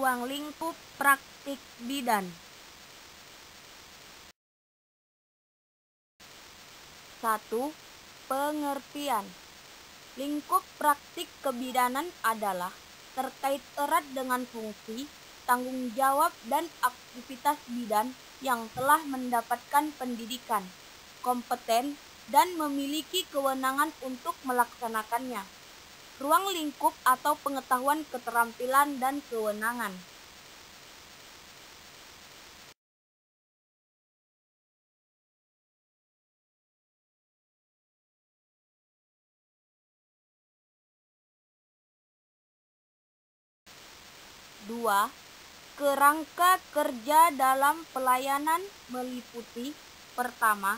ruang lingkup praktik bidan. 1. Pengertian. Lingkup praktik kebidanan adalah terkait erat dengan fungsi, tanggung jawab, dan aktivitas bidan yang telah mendapatkan pendidikan, kompeten, dan memiliki kewenangan untuk melaksanakannya. Ruang lingkup atau pengetahuan keterampilan dan kewenangan. Dua, kerangka kerja dalam pelayanan meliputi: pertama,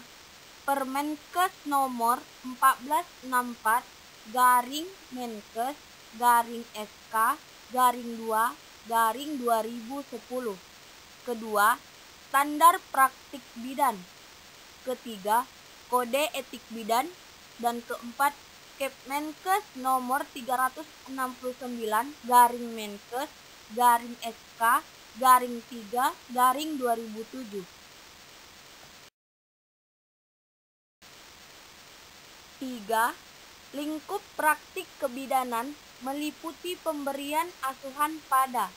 Permenkes nomor 1464-SK-2-2010. Kedua, standar praktik bidan. Ketiga, kode etik bidan. Dan keempat, Kepmenkes nomor 369-Menkes-SK-3-2007. 3. Lingkup praktik kebidanan meliputi pemberian asuhan pada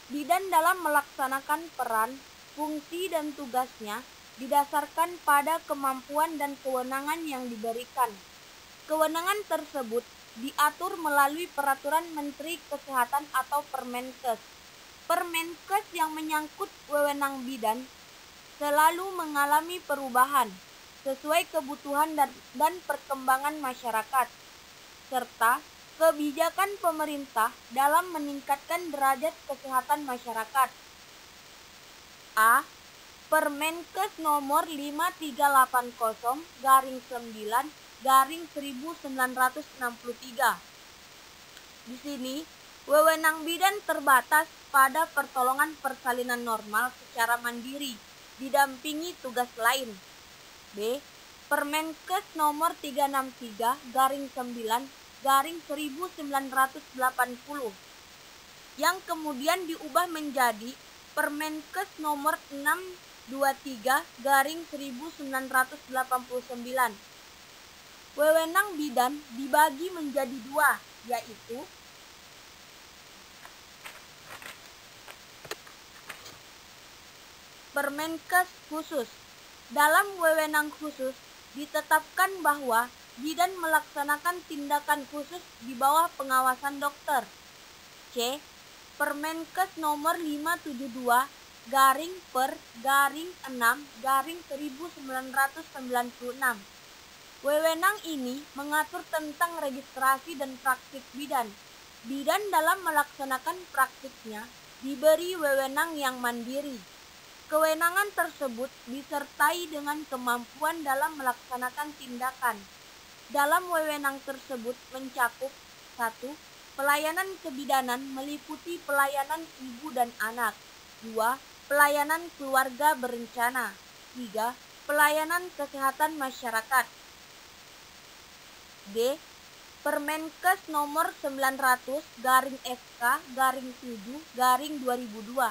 bidan dalam melaksanakan peran, fungsi, dan tugasnya didasarkan pada kemampuan dan kewenangan yang diberikan. Kewenangan tersebut diatur melalui Peraturan Menteri Kesehatan atau Permenkes. Permenkes yang menyangkut wewenang bidan selalu mengalami perubahan sesuai kebutuhan dan perkembangan masyarakat, serta kebijakan pemerintah dalam meningkatkan derajat kesehatan masyarakat. A. Permenkes nomor 5380-9/1963. Di sini, wewenang bidan terbatas pada pertolongan persalinan normal secara mandiri, didampingi tugas lain. B. Permenkes nomor 363-9/1980 yang kemudian diubah menjadi Permenkes nomor 623-1989. Wewenang bidan dibagi menjadi dua, yaitu Permenkes khusus. Dalam wewenang khusus ditetapkan bahwa bidan melaksanakan tindakan khusus di bawah pengawasan dokter. C. Permenkes nomor 572-per-6-1996. Wewenang ini mengatur tentang registrasi dan praktik bidan. Bidan dalam melaksanakan praktiknya diberi wewenang yang mandiri. Kewenangan tersebut disertai dengan kemampuan dalam melaksanakan tindakan. Dalam wewenang tersebut mencakup: 1. Pelayanan kebidanan meliputi pelayanan ibu dan anak. 2. Pelayanan keluarga berencana. 3. Pelayanan kesehatan masyarakat. D. Permenkes nomor 900-SK-7-2002.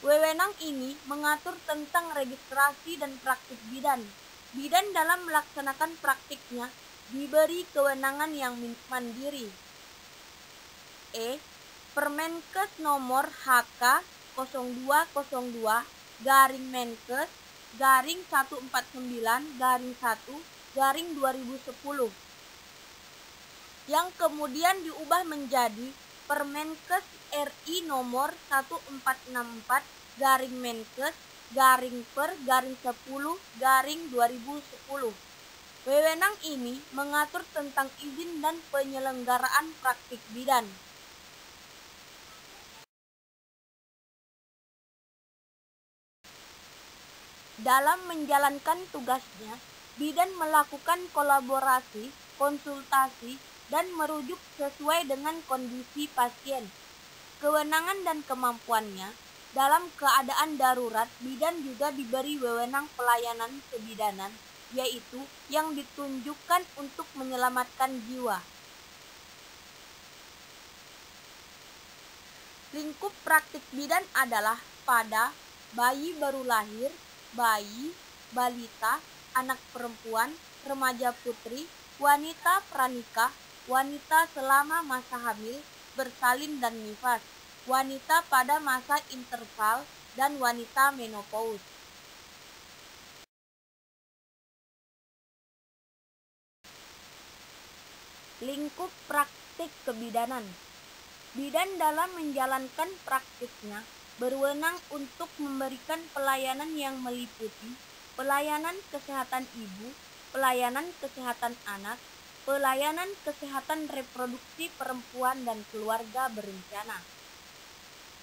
Wewenang ini mengatur tentang registrasi dan praktik bidan. Bidan dalam melaksanakan praktiknya diberi kewenangan yang mandiri. E. Permenkes nomor HK-02-Menkes-149-1-2010 yang kemudian diubah menjadi Permenkes RI nomor 1464-Menkes-per-10-2010. Wewenang ini mengatur tentang izin dan penyelenggaraan praktik bidan. Dalam menjalankan tugasnya, bidan melakukan kolaborasi, konsultasi, dan merujuk sesuai dengan kondisi pasien. Kewenangan dan kemampuannya: dalam keadaan darurat, bidan juga diberi wewenang pelayanan kebidanan, yaitu yang ditunjukkan untuk menyelamatkan jiwa. Lingkup praktik bidan adalah pada bayi baru lahir, bayi, balita, anak perempuan, remaja putri, wanita pranikah, wanita selama masa hamil, bersalin dan nifas, wanita pada masa interval, dan wanita menopause. Lingkup praktik kebidanan. Bidan dalam menjalankan praktiknya berwenang untuk memberikan pelayanan yang meliputi pelayanan kesehatan ibu, pelayanan kesehatan anak, pelayanan kesehatan reproduksi perempuan dan keluarga berencana.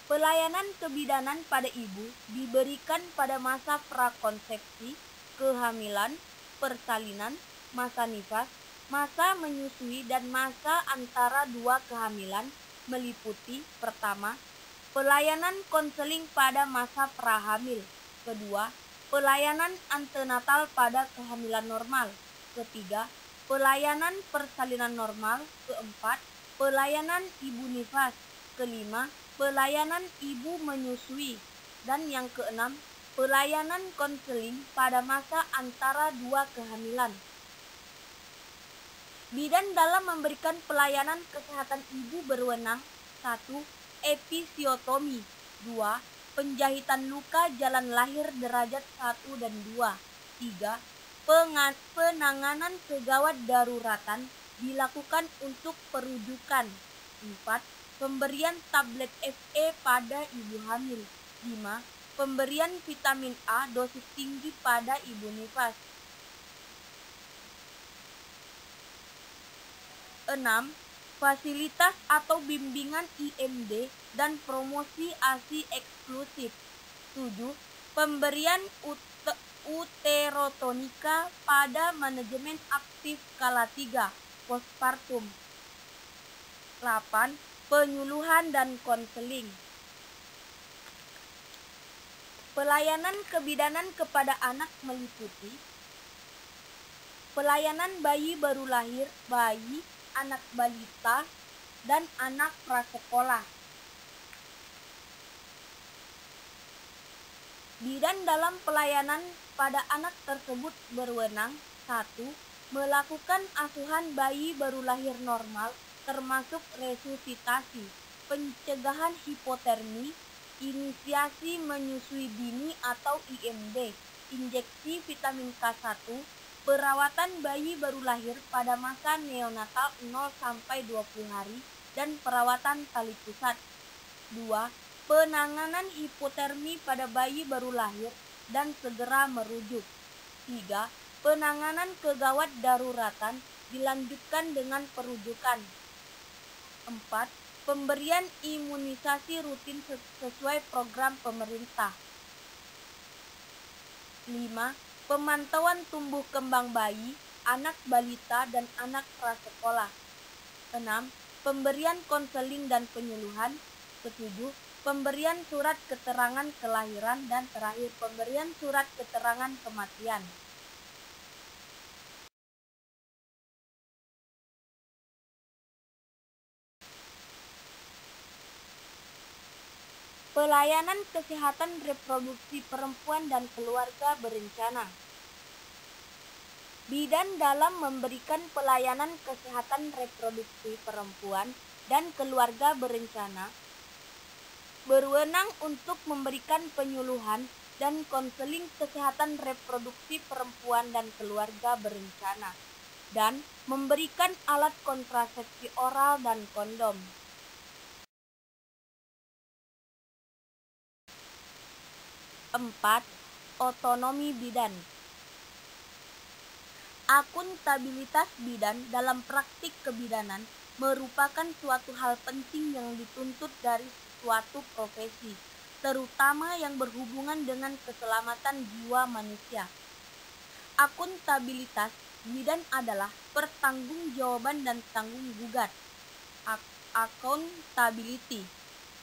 Pelayanan kebidanan pada ibu diberikan pada masa prakonsepsi, kehamilan, persalinan, masa nifas, masa menyusui dan masa antara dua kehamilan meliputi pertama, pelayanan konseling pada masa prahamil, kedua, pelayanan antenatal pada kehamilan normal, ketiga, pelayanan persalinan normal, keempat, pelayanan ibu nifas, kelima, pelayanan ibu menyusui, dan yang keenam, pelayanan konseling pada masa antara dua kehamilan. Bidan dalam memberikan pelayanan kesehatan ibu berwenang 1. Episiotomi 2. Penjahitan luka jalan lahir derajat 1 dan 2 3. Penanganan kegawat daruratan dilakukan untuk perujukan 4. Pemberian tablet FE pada ibu hamil 5. Pemberian vitamin A dosis tinggi pada ibu nifas 6. Fasilitas atau bimbingan IMD dan promosi ASI eksklusif 7. Pemberian uterotonika pada manajemen aktif skala 3 postpartum 8. Penyuluhan dan konseling. Pelayanan kebidanan kepada anak meliputi pelayanan bayi baru lahir, bayi, anak balita, dan anak prasekolah. Bidan dalam pelayanan pada anak tersebut berwenang 1. Melakukan asuhan bayi baru lahir normal termasuk resusitasi, pencegahan hipotermi, inisiasi menyusui dini atau IMD, injeksi vitamin K1, perawatan bayi baru lahir pada masa neonatal 0-20 hari dan perawatan tali pusat. 2. Penanganan hipotermi pada bayi baru lahir dan segera merujuk. 3. Penanganan kegawat daruratan dilanjutkan dengan perujukan. 4. Pemberian imunisasi rutin sesuai program pemerintah. 5. Pemantauan tumbuh kembang bayi, anak balita, dan anak prasekolah. 6. Pemberian konseling dan penyuluhan. 7. Pemberian surat keterangan kelahiran, dan terakhir pemberian surat keterangan kematian. Pelayanan kesehatan reproduksi perempuan dan keluarga berencana. Bidan dalam memberikan pelayanan kesehatan reproduksi perempuan dan keluarga berencana berwenang untuk memberikan penyuluhan dan konseling kesehatan reproduksi perempuan dan keluarga berencana dan memberikan alat kontrasepsi oral dan kondom. Empat, otonomi bidan. Akuntabilitas bidan dalam praktik kebidanan merupakan suatu hal penting yang dituntut dari suatu profesi, terutama yang berhubungan dengan keselamatan jiwa manusia. Akuntabilitas bidan adalah pertanggungjawaban dan tanggung jawab accountability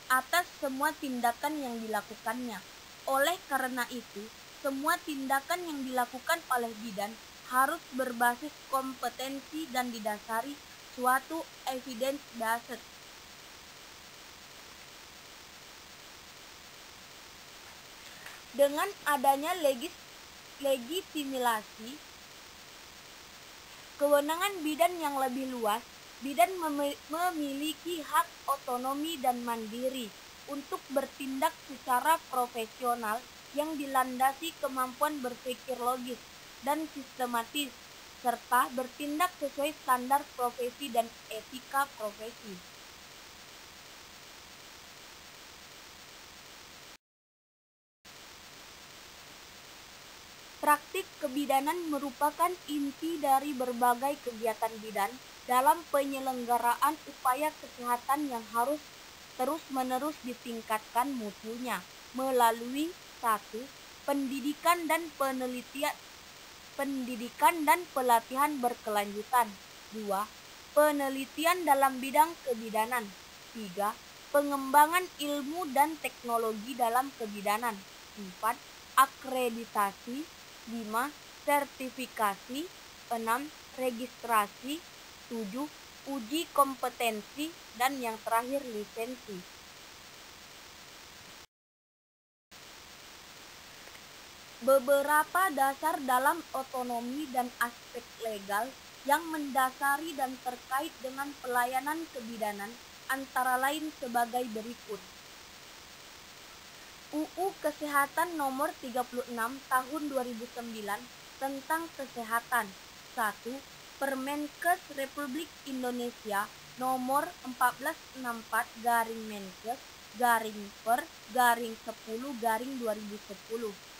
atas semua tindakan yang dilakukannya. Oleh karena itu, semua tindakan yang dilakukan oleh bidan harus berbasis kompetensi dan didasari suatu evidence based. Dengan adanya legitimasi kewenangan bidan yang lebih luas, bidan memiliki hak otonomi dan mandiri untuk bertindak secara profesional yang dilandasi kemampuan berpikir logis dan sistematis, serta bertindak sesuai standar profesi dan etika profesi. Praktik kebidanan merupakan inti dari berbagai kegiatan bidan dalam penyelenggaraan upaya kesehatan yang harus terus-menerus ditingkatkan mutunya melalui 1. Pendidikan dan pelatihan berkelanjutan. 2. Penelitian dalam bidang kebidanan. 3. Pengembangan ilmu dan teknologi dalam kebidanan. 4. Akreditasi. 5. Sertifikasi. 6. Registrasi. 7. Uji kompetensi. Dan yang terakhir lisensi. Beberapa dasar dalam otonomi dan aspek legal yang mendasari dan terkait dengan pelayanan kebidanan antara lain sebagai berikut. UU Kesehatan Nomor 36 Tahun 2009 tentang Kesehatan. 1. Permenkes Republik Indonesia Nomor 1464-Per-10-2010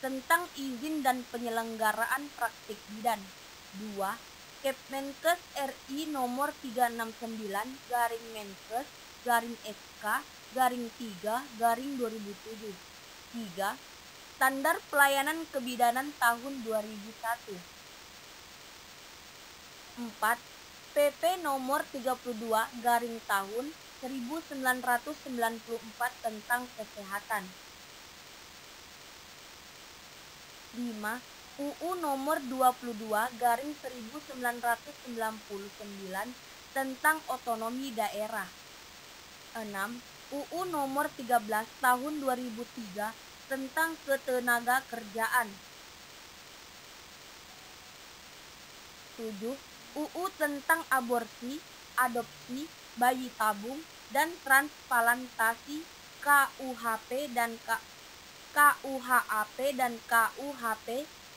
tentang izin dan penyelenggaraan praktik bidan. 2. Kepmenkes RI Nomor 369-Menkes-SK-3-2007. 3. Standar Pelayanan Kebidanan tahun 2001. 4. PP Nomor 32/Tahun 1994 tentang Kesehatan. 5. UU Nomor 22/1999 tentang Otonomi Daerah. 6. UU Nomor 13 Tahun 2003 tentang Ketenagakerjaan. 7. UU tentang aborsi, adopsi, bayi tabung, dan transplantasi KUHP dan KUHAP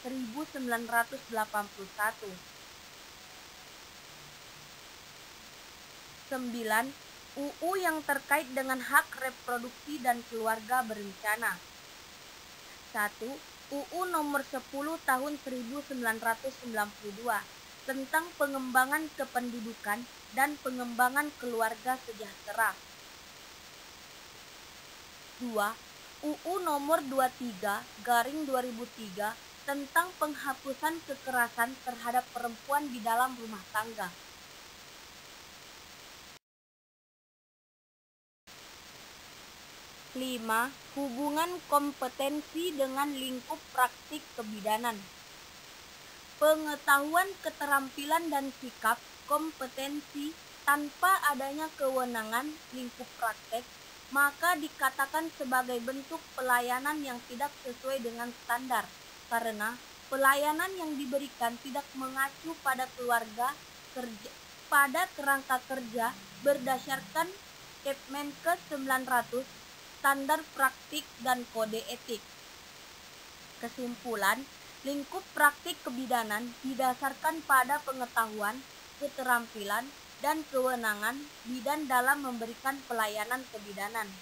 1981. 9. UU yang terkait dengan hak reproduksi dan keluarga berencana. 1. UU Nomor 10 Tahun 1992 tentang pengembangan kependudukan dan pengembangan keluarga sejahtera. 2. UU Nomor 23/2003 tentang penghapusan kekerasan terhadap perempuan di dalam rumah tangga. 5. Hubungan kompetensi dengan lingkup praktik kebidanan. Pengetahuan, keterampilan, dan sikap kompetensi tanpa adanya kewenangan lingkup praktek, maka dikatakan sebagai bentuk pelayanan yang tidak sesuai dengan standar, karena pelayanan yang diberikan tidak mengacu pada kerangka kerja berdasarkan Kepmenkes 900, standar praktik dan kode etik. Kesimpulan, lingkup praktik kebidanan didasarkan pada pengetahuan, keterampilan, dan kewenangan bidan dalam memberikan pelayanan kebidanan.